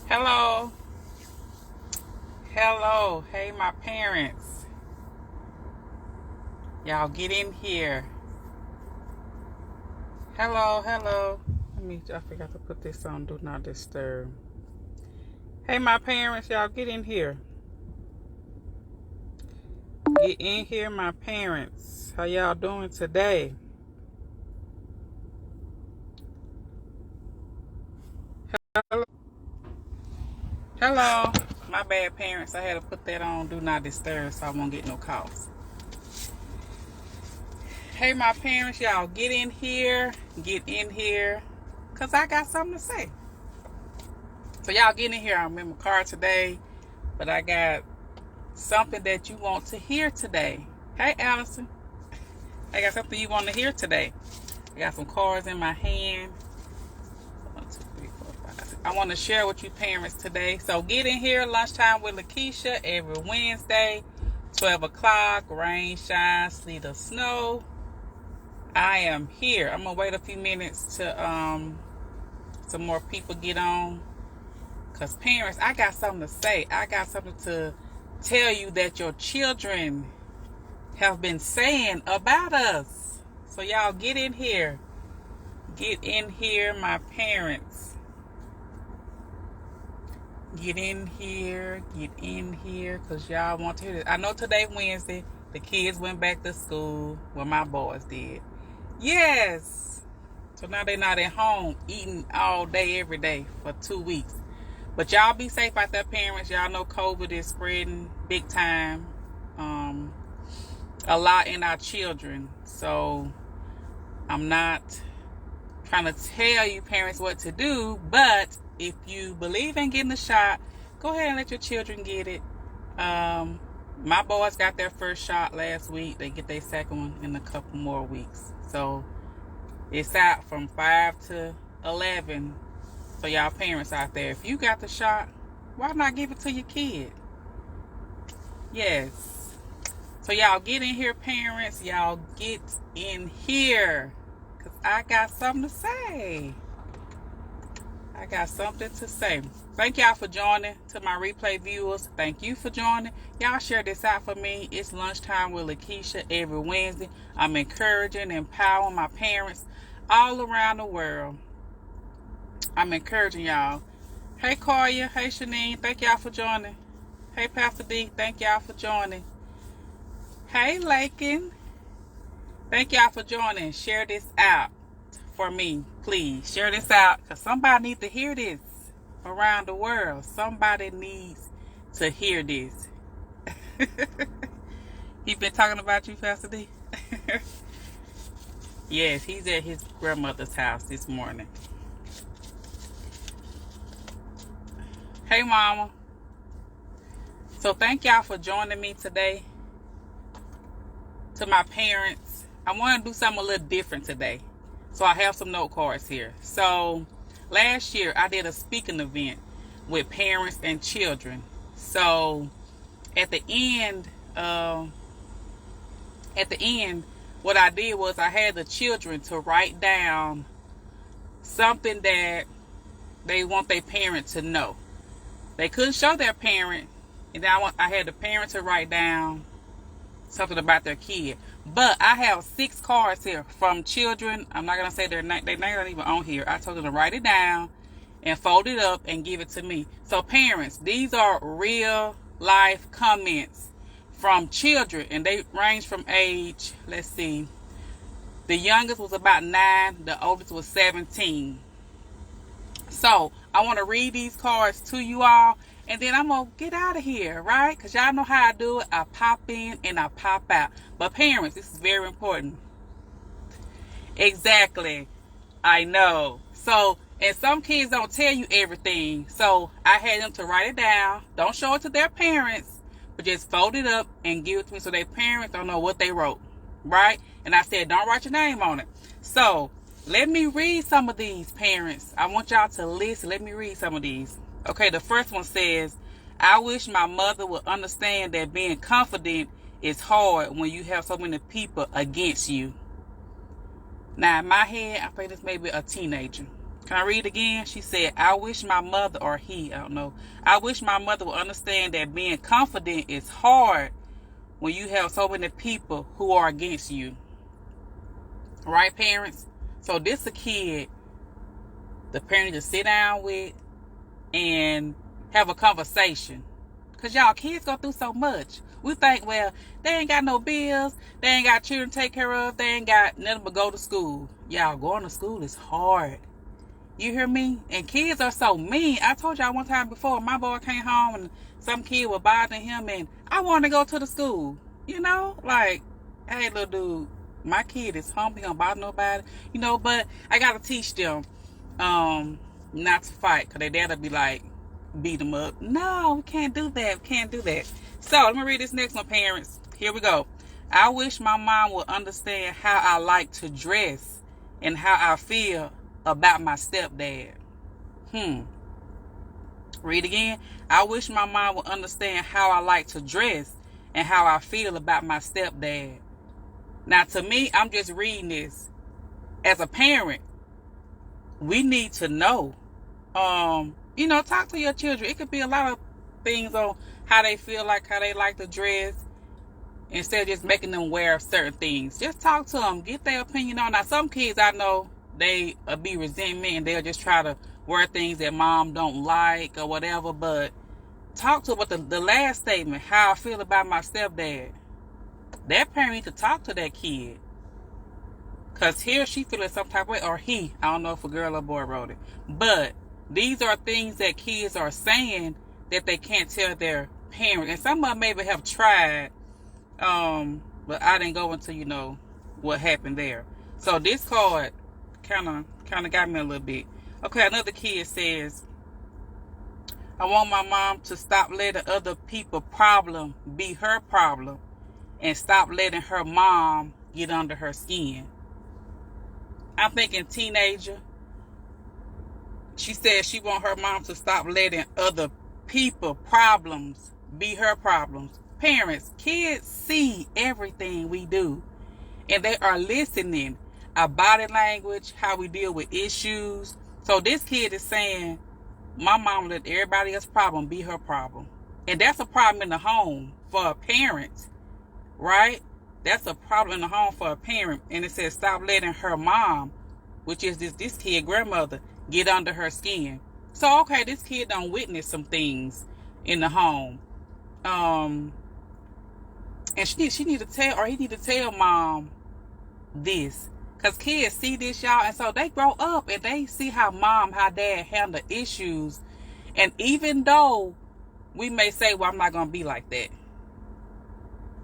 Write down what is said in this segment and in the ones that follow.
Hello. Hello. Hey, my parents. Y'all get in here. Hello. Hello. I forgot to put this on Do Not Disturb. Hey, my parents. Y'all get in here. Get in here, my parents. How y'all doing today? Hello. Hello. My bad, parents. I had to put that on Do Not Disturb so I won't get no calls. Hey, my parents. Y'all get in here. Get in here. Because I got something to say. So y'all get in here. I'm in my car today, but I got something that you want to hear today. Hey, Allison. I got something you want to hear today. I got some cards in my hand. 1, 2, 3, 4, 5, 6. I want to share with you parents today. So get in here. Lunchtime with Lakeisha every Wednesday, 12 o'clock. Rain, shine, sleet, or snow. I am here. I'm going to wait a few minutes to some more people get on. Because parents, I got something to say. I got something to tell you that your children have been saying about us. So y'all get in here. Get in here, my parents. Get in here. Get in here. Because y'all want to hear this. I know today Wednesday. The kids went back to school. Well, my boys did. Yes. So now they're not at home eating all day, every day for 2 weeks. But y'all be safe out there, parents. Y'all know COVID is spreading big time. A lot in our children. So I'm not trying to tell you parents what to do, but if you believe in getting the shot, go ahead and let your children get it. My boys got their first shot last week. They get their second one in a couple more weeks. So it's out from 5 to 11. So y'all parents out there, if you got the shot, why not give it to your kid? Yes. So y'all get in here, parents. Y'all get in here. Because I got something to say. I got something to say. Thank y'all for joining. To my replay viewers, thank you for joining. Y'all share this out for me. It's Lunchtime with Lakeisha every Wednesday. I'm encouraging and empowering my parents all around the world. I'm encouraging y'all. Hey, Koya. Hey, Shanine. Thank y'all for joining. Hey, Pastor D. Thank y'all for joining. Hey, Lakin. Thank y'all for joining. Share this out for me, please. Share this out because somebody needs to hear this around the world. Somebody needs to hear this. He been talking about you, Pastor D? Yes, he's at his grandmother's house this morning. Hey, Mama. So thank y'all for joining me today. To my parents, I want to do something a little different today. So I have some note cards here. So last year I did a speaking event with parents and children. So at the end, what I did was I had the children to write down something that they want their parent to know. They couldn't show their parent, and then I had the parent to write down something about their kid. But I have 6 cards here from children. I'm not going to say their name. They're not even on here. I told them to write it down and fold it up and give it to me. So parents, these are real life comments from children, and they range from age, let's see, the youngest was about 9, the oldest was 17. So I want to read these cards to you all, and then I'm going to get out of here, right? Because y'all know how I do it. I pop in and I pop out. But parents, this is very important. Exactly. I know. So, and some kids don't tell you everything. So I had them to write it down. Don't show it to their parents, but just fold it up and give it to me so their parents don't know what they wrote, right? And I said, don't write your name on it. So let me read some of these, parents. I want y'all to listen. Let me read some of these. Okay, the first one says, I wish my mother would understand that being confident is hard when you have so many people against you. Now, in my head, I think this may be a teenager. Can I read again? She said, I wish my mother, or he, I don't know. I wish my mother would understand that being confident is hard when you have so many people who are against you. Right, parents? So this a kid the parent just sit down with and have a conversation. Because y'all, kids go through so much. We think, well, they ain't got no bills. They ain't got children to take care of. They ain't got nothing but go to school. Y'all, going to school is hard. You hear me? And kids are so mean. I told y'all one time before, my boy came home and some kid was bothering him and I wanted to go to the school. You know? Like, hey, little dude, my kid is home. He don't bother nobody. You know, but I got to teach them not to fight. Because their dad will be like, beat them up. No, we can't do that. We can't do that. So, let me read this next one, parents. Here we go. I wish my mom would understand how I like to dress and how I feel about my stepdad. Read again. I wish my mom would understand how I like to dress and how I feel about my stepdad. Now, to me, I'm just reading this. As a parent, we need to know. You know, talk to your children. It could be a lot of things on how they feel like, how they like to dress, instead of just making them aware of certain things. Just talk to them. Get their opinion on. Now, some kids I know, they be resentment and they'll just try to wear things that mom don't like or whatever. But talk to them. But the last statement, how I feel about my stepdad. That parent needs to talk to that kid. Because he or she feeling some type of way. Or he. I don't know if a girl or boy wrote it. But these are things that kids are saying that they can't tell their parents. And some of them maybe have tried. But I didn't go into, you know, what happened there. So this card kind of got me a little bit. Okay, another kid says, I want my mom to stop letting other people's problem be her problem and stop letting her mom get under her skin. I'm thinking teenager. She said she want her mom to stop letting other people's problems be her problems. Parents, kids see everything we do. And they are listening. Our body language, how we deal with issues. So this kid is saying, my mom let everybody else's problem be her problem. And that's a problem in the home for a parent. Right? That's a problem in the home for a parent. And it says stop letting her mom, which is this kid grandmother, get under her skin. So okay, this kid done witness some things in the home. And she need to tell, or he need to tell mom this. Because kids see this, y'all. And so they grow up and they see how mom, how dad handle issues. And even though we may say, well, I'm not going to be like that.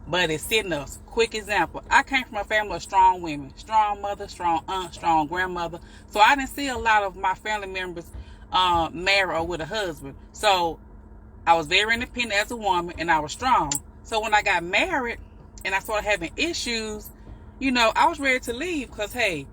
But it's sitting us. Quick example. I came from a family of strong women. Strong mother, strong aunt, strong grandmother. So I didn't see a lot of my family members married or with a husband. So I was very independent as a woman and I was strong. So when I got married and I started having issues, you know, I was ready to leave because, hey,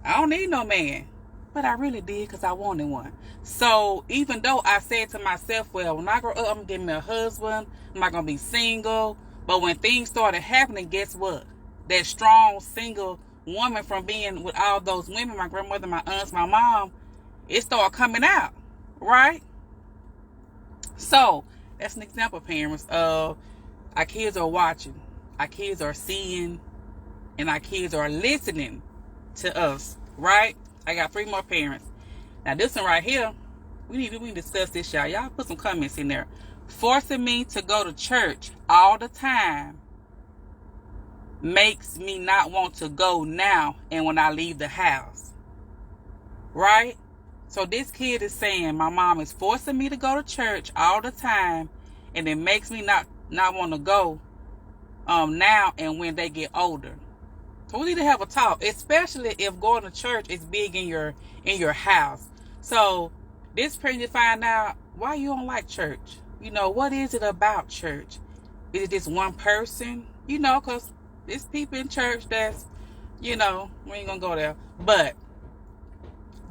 I don't need no man. But I really did because I wanted one. So even though I said to myself, well, when I grow up, I'm going to get me a husband. I'm not going to be single. But when things started happening, guess what? That strong single woman from being with all those women, my grandmother, my aunts, my mom, it started coming out. Right? So that's an example, parents, of our kids are watching. Our kids are seeing. And our kids are listening to us, right? I got 3 more parents. Now, this one right here, we need to discuss this, y'all. Y'all put some comments in there. Forcing me to go to church all the time makes me not want to go now and when I leave the house, right? So this kid is saying my mom is forcing me to go to church all the time, and it makes me not want to go now and when they get older. So we need to have a talk, especially if going to church is big in your house. So this parent to find out why you don't like church. You know, what is it about church? Is it just one person? You know, because there's people in church that's, you know, we ain't gonna go there. But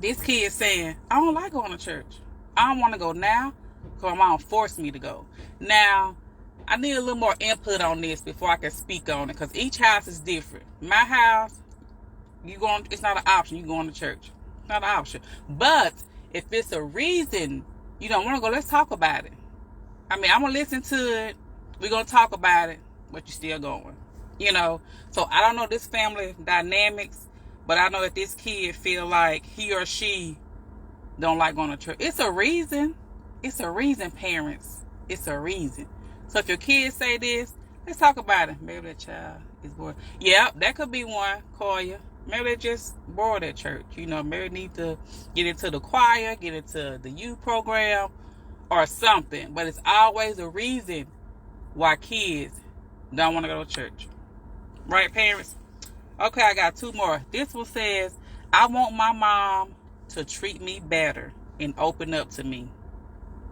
this kid saying, I don't like going to church. I don't want to go now because my mom forced me to go. Now, I need a little more input on this before I can speak on it, because each house is different. My house, it's not an option. You going to church. Not an option. But if it's a reason you don't want to go, let's talk about it. I mean, I'm going to listen to it. We're going to talk about it, but you're still going. So I don't know this family dynamics, but I know that this kid feel like he or she don't like going to church. It's a reason. It's a reason, parents. It's a reason. So if your kids say this, let's talk about it. Maybe that child is bored. Yeah, that could be one, Koya. Maybe they're just bored at church. Maybe they need to get into the choir, get into the youth program or something. But it's always a reason why kids don't want to go to church. Right, parents? Okay, I got two more. This one says, I want my mom to treat me better and open up to me.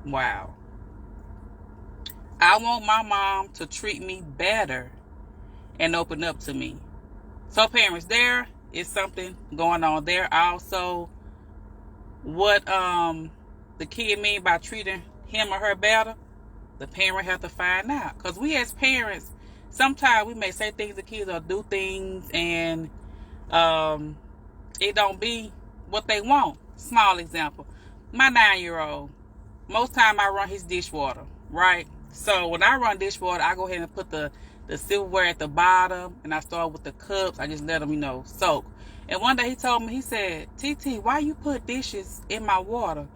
Wow. I want my mom to treat me better and open up to me. So parents, there is something going on there. Also, what the kid mean by treating him or her better, the parent have to find out. Because we as parents, sometimes we may say things to kids or do things and it don't be what they want. Small example. My 9-year-old, most time I run his dishwater, right? So when I run dishwater, I go ahead and put the silverware at the bottom and I start with the cups. I just let them, soak. And one day he told me, he said, TT, why you put dishes in my water?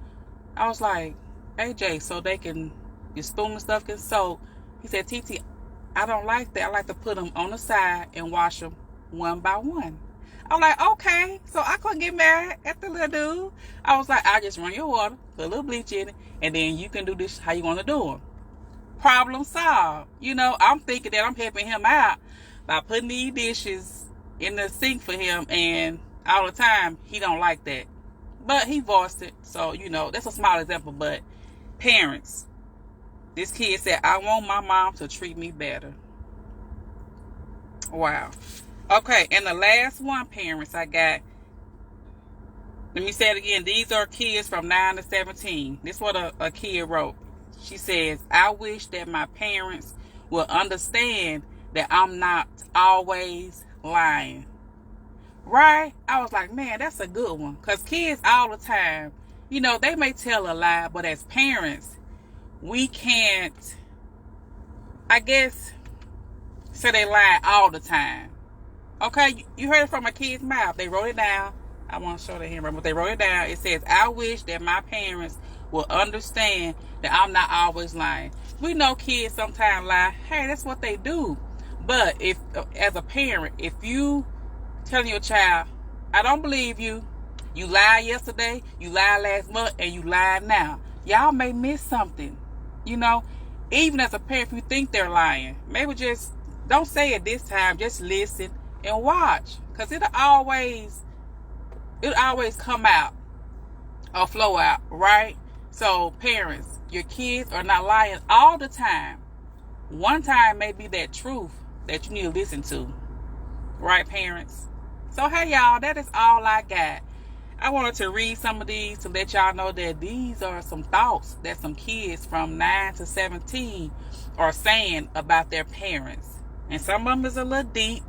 I was like, AJ, so your spoon and stuff can soak. He said, TT, I don't like that. I like to put them on the side and wash them one by one. I'm like, okay. So I couldn't get mad at the little dude. I was like, I just run your water, put a little bleach in it, and then you can do this how you want to do them. Problem solved. I'm thinking that I'm helping him out by putting these dishes in the sink for him, and all the time he don't like that. But he voiced it. So, that's a small example. But parents, this kid said, I want my mom to treat me better. Wow. Okay, and the last one, parents, I got, let me say it again. These are kids from 9 to 17. This is what a kid wrote. She says, I wish that my parents will understand that I'm not always lying. Right? I was like, man, that's a good one. Because kids all the time, they may tell a lie, but as parents, we can't, I guess, say they lie all the time. Okay, you heard it from a kid's mouth. They wrote it down. I want to show the handwriting, but they wrote it down. It says, I wish that my parents will understand that I'm not always lying. We know kids sometimes lie. Hey, that's what they do. But if, as a parent, if you telling your child, I don't believe you, you lied yesterday, you lied last month, and you lied now, y'all may miss something. Even as a parent, if you think they're lying, maybe just don't say it this time. Just listen and watch, because it'll always come out or flow out, right? So parents, your kids are not lying all the time. One time may be that truth that you need to listen to, right, parents? So hey y'all, that is all I got. I wanted to read some of these to let y'all know that these are some thoughts that some kids from 9 to 17 are saying about their parents. And some of them is a little deep,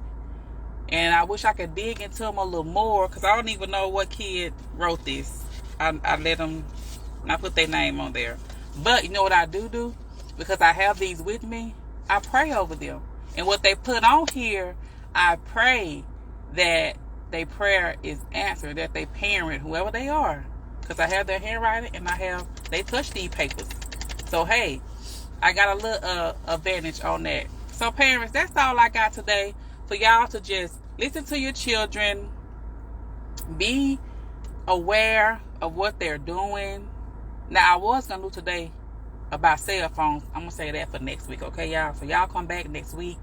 and I wish I could dig into them a little more, because I don't even know what kid wrote this. I let them not put their name on there. But you know what I do? Because I have these with me, I pray over them. And what they put on here, I pray that their prayer is answered, that they parent, whoever they are. Because I have their handwriting and they touch these papers. So hey, I got a little advantage on that. So parents, that's all I got today. For y'all to just listen to your children. Be aware of what they're doing. Now, I was going to do today about cell phones. I'm going to say that for next week, okay, y'all? So y'all come back next week.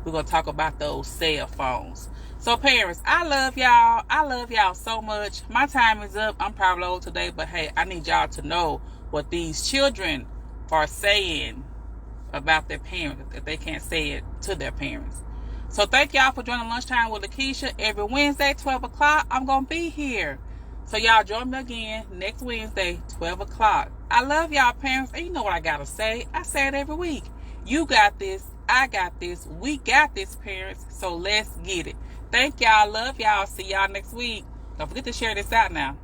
We're going to talk about those cell phones. So parents, I love y'all. I love y'all so much. My time is up. I'm probably old today, but hey, I need y'all to know what these children are saying about their parents, if they can't say it to their parents. So thank y'all for joining Lunchtime with Lakeisha. Every Wednesday, 12 o'clock, I'm going to be here. So y'all join me again next Wednesday, 12 o'clock. I love y'all, parents. And you know what I got to say. I say it every week. You got this. I got this. We got this, parents. So let's get it. Thank y'all. Love y'all. See y'all next week. Don't forget to share this out now.